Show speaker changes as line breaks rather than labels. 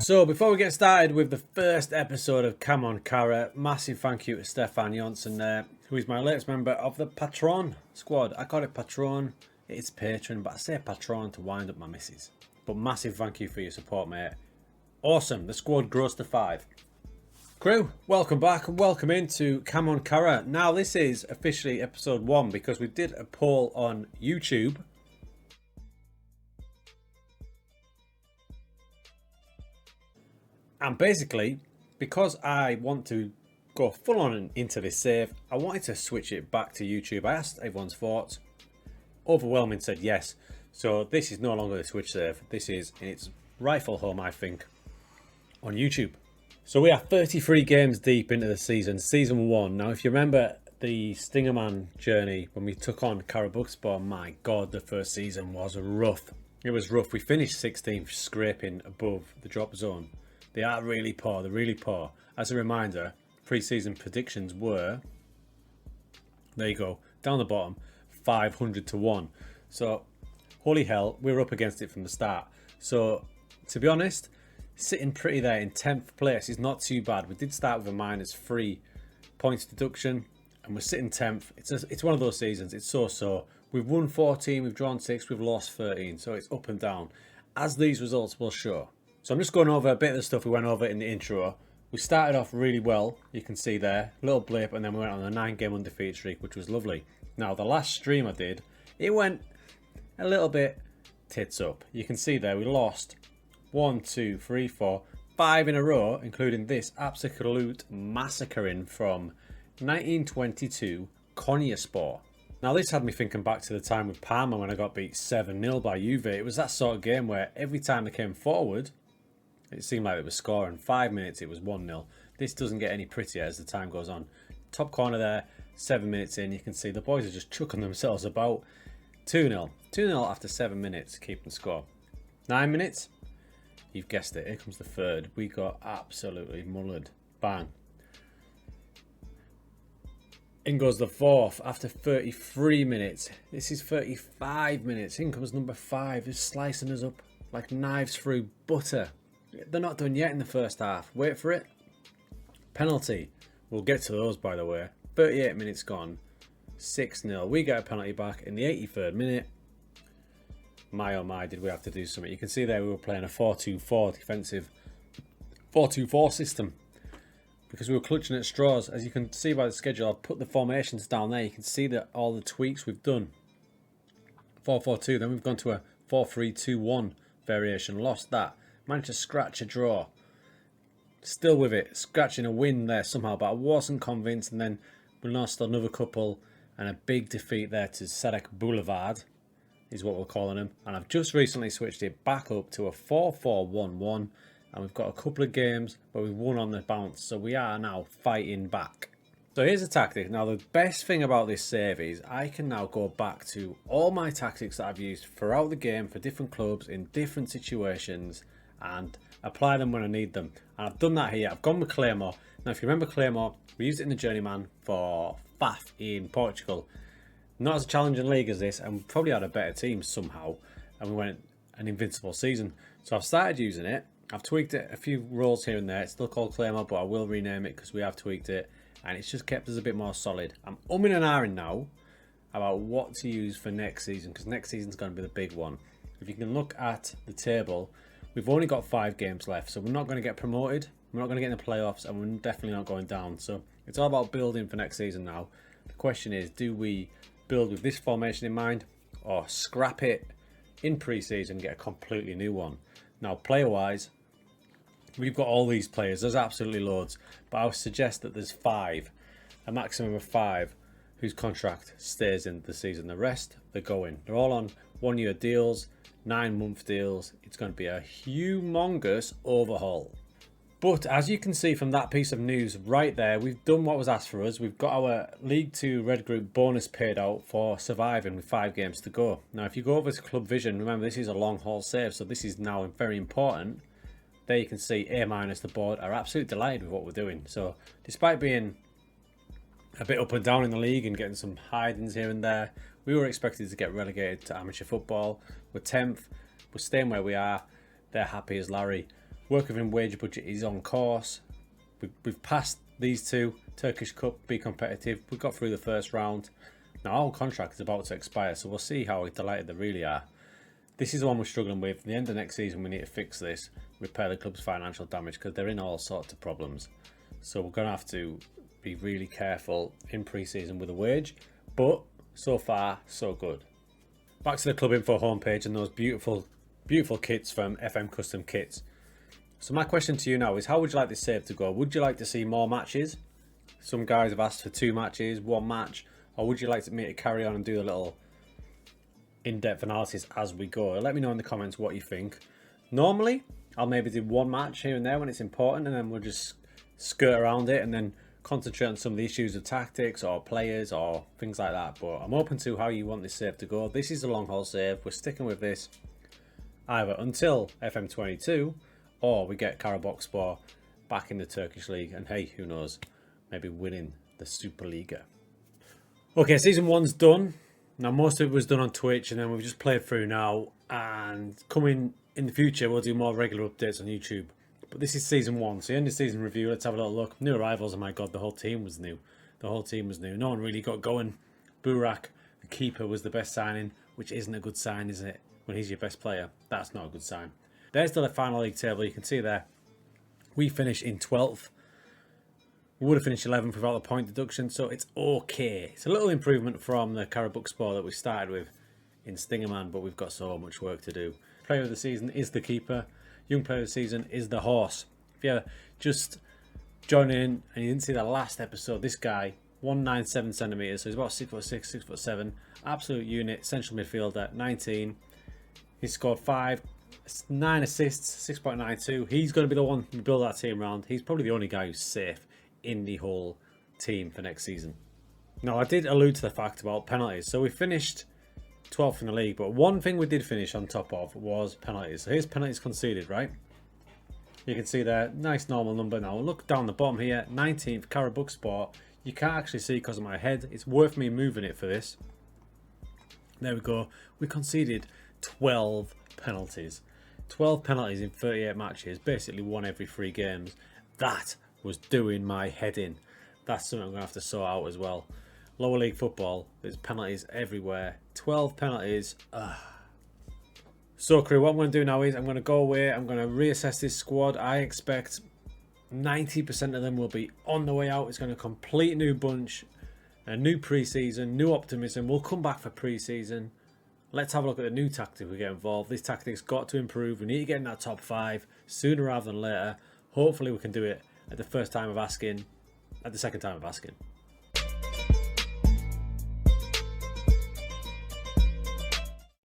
So before we get started with the first episode of Come On Cara, massive thank you to Stefan Jonsson there, who is my latest member of the Patron squad. I call it Patron, it's Patron, but I say Patron to wind up my missus. But massive thank you for your support, mate. Awesome, the squad grows to 5. Crew, welcome back and welcome into Come On Cara. Now this is officially episode 1 because we did a poll on YouTube. And basically, because I want to go full on into this save, I wanted to switch it back to YouTube. I asked everyone's thoughts. Overwhelming said yes. So this is no longer the Switch save. This is in its rightful home, I think, on YouTube. So we are 33 games deep into the season 1. Now, if you remember the Stingerman journey when we took on Karabukspor, my God, the first season was rough. It was rough. We finished 16th, scraping above the drop zone. They are really poor. They're really poor. As a reminder, pre-season predictions were, there you go, down the bottom, 500 to 1. So, holy hell, we were up against it from the start. So, to be honest, sitting pretty there in 10th place is not too bad. We did start with a -3 points deduction, and we're sitting 10th. It's one of those seasons. It's so-so. We've won 14, we've drawn 6, we've lost 13. So it's up and down, as these results will show. So I'm just going over a bit of the stuff we went over in the intro. We started off really well, you can see there, little blip, and then we went on a 9-game undefeated streak, which was lovely. Now the last stream I did, it went a little bit tits up. You can see there we lost 1, 2, 3, 4, 5 in a row, including this absolute massacring from 1922 Konyaspor. Now this had me thinking back to the time with Parma when I got beat 7-0 by Juve. It was that sort of game where every time they came forward, it seemed like they were scoring. 5 minutes, it was 1-0. This doesn't get any prettier as the time goes on. Top corner there, 7 minutes in, you can see the boys are just chucking themselves about. 2-0. 2-0 after 7 minutes, keeping score. 9 minutes, you've guessed it, here comes the third. We got absolutely mullered. Bang. In goes the fourth after 33 minutes. This is 35 minutes. In comes number 5. They're slicing us up like knives through butter. They're not done yet in the first half. Wait for it. Penalty. We'll get to those, by the way. 38 minutes gone. 6-0. We get a penalty back in the 83rd minute. My oh my, did we have to do something. You can see there we were playing a 4-2-4 defensive 4-2-4 system because we were clutching at straws. As you can see by the schedule, I've put the formations down there. You can see that all the tweaks we've done. 4-4-2. Then we've gone to a 4-3-2-1 variation. Lost that. Managed to scratch a draw. Still with it. Scratching a win there somehow, but I wasn't convinced. And then we lost another couple and a big defeat there to Sadek Boulevard is what we're calling him. And I've just recently switched it back up to a 4-4-1-1. And we've got a couple of games where we've won on the bounce. So we are now fighting back. So here's a tactic. Now the best thing about this save is I can now go back to all my tactics that I've used throughout the game for different clubs in different situations and apply them when I need them. And I've done that here. I've gone with Claymore. Now if you remember Claymore, we used it in the Journeyman for FAF in Portugal. Not as a challenging league as this, and we probably had a better team somehow, and we went an invincible season. So I've started using it. I've tweaked it a few roles here and there. It's still called Claymore, but I will rename it because we have tweaked it, and it's just kept us a bit more solid. I'm umming and ahhing now about what to use for next season, because next season's going to be the big one. If you can look at the table, we've only got 5 games left, so we're not going to get promoted, we're not going to get in the playoffs, and we're definitely not going down. So it's all about building for next season now. The question is, do we build with this formation in mind, or scrap it in pre-season and get a completely new one? Now, player-wise, we've got all these players. There's absolutely loads, but I would suggest that there's 5, a maximum of 5, whose contract stays in the season. The rest, they're going. They're all on 1-year deals, 9-month deals. It's going to be a humongous overhaul. But as you can see from that piece of news right there, we've done what was asked for us. We've got our League 2 Red Group bonus paid out for surviving with 5 games to go. Now, if you go over to Club Vision, remember this is a long haul save, so this is now very important. There you can see A- the board are absolutely delighted with what we're doing. So despite being a bit up and down in the league and getting some hidings here and there, we were expected to get relegated to amateur football. We're 10th, we're staying where we are. They're happy as Larry. Work within wage budget is on course. We've passed these two. Turkish Cup, be competitive. We got through the first round. Now our contract is about to expire, so we'll see how delighted they really are. This is the one we're struggling with. At the end of next season, we need to fix this, repair the club's financial damage, because they're in all sorts of problems. So we're going to have to be really careful in pre-season with the wage. But so far, so good. Back to the club info homepage and those beautiful, beautiful kits from FM Custom Kits. So my question to you now is, how would you like this save to go? Would you like to see more matches? Some guys have asked for 2 matches, 1 match. Or would you like me to carry on and do the little in-depth analysis as we go? Let me know in the comments what you think. Normally, I'll maybe do 1 match here and there when it's important, and then we'll just skirt around it and then concentrate on some of the issues of tactics or players or things like that. But I'm open to how you want this save to go. This is a long haul save. We're sticking with this either until FM22 or we get Karabukspor back in the Turkish league, and hey, who knows, maybe winning the Superliga. Okay, season 1's done. Now most of it was done on Twitch, and then we've just played through now, and coming in the future we'll do more regular updates on YouTube. But this is season 1, so end of season review. Let's have a little look. New arrivals, oh my god, the whole team was new. The whole team was new. No one really got going. Burak, the keeper, was the best signing, which isn't a good sign, is it? When he's your best player, that's not a good sign. There's the final league table. You can see there, we finished in 12th. We would have finished 11th without the point deduction, so it's okay. It's a little improvement from the Karabukspor that we started with in Stingerman, but we've got so much work to do. Player of the season is the keeper. Young player of the season is the horse. If you're just joining in and you didn't see the last episode, this guy, 197 centimeters, so he's about 6'6", 6'7", absolute unit, central midfielder, 19. He scored 9 assists, 6.92. He's going to be the one to build that team around. He's probably the only guy who's safe in the whole team for next season. Now, I did allude to the fact about penalties. So we finished 12th in the league, but one thing we did finish on top of was penalties. So here's penalties conceded, right? You can see there, nice normal number. Now look down the bottom here, 19th, Karabukspor. You can't actually see because of my head. It's worth me moving it for this. There we go. We conceded 12 penalties. 12 penalties in 38 matches, basically 1 every 3 games. That was doing my head in. That's something I'm going to have to sort out as well. Lower league football, there's penalties everywhere. 12 penalties. So crew, what I'm going to do now is I'm going to go away. I'm going to reassess this squad. I expect 90% of them will be on the way out. It's going to complete new bunch. A new pre-season, new optimism. We'll come back for pre-season. Let's have a look at the new tactic we get involved. This tactic's got to improve. We need to get in that top 5 sooner rather than later. Hopefully we can do it at the first time of asking, at the second time of asking.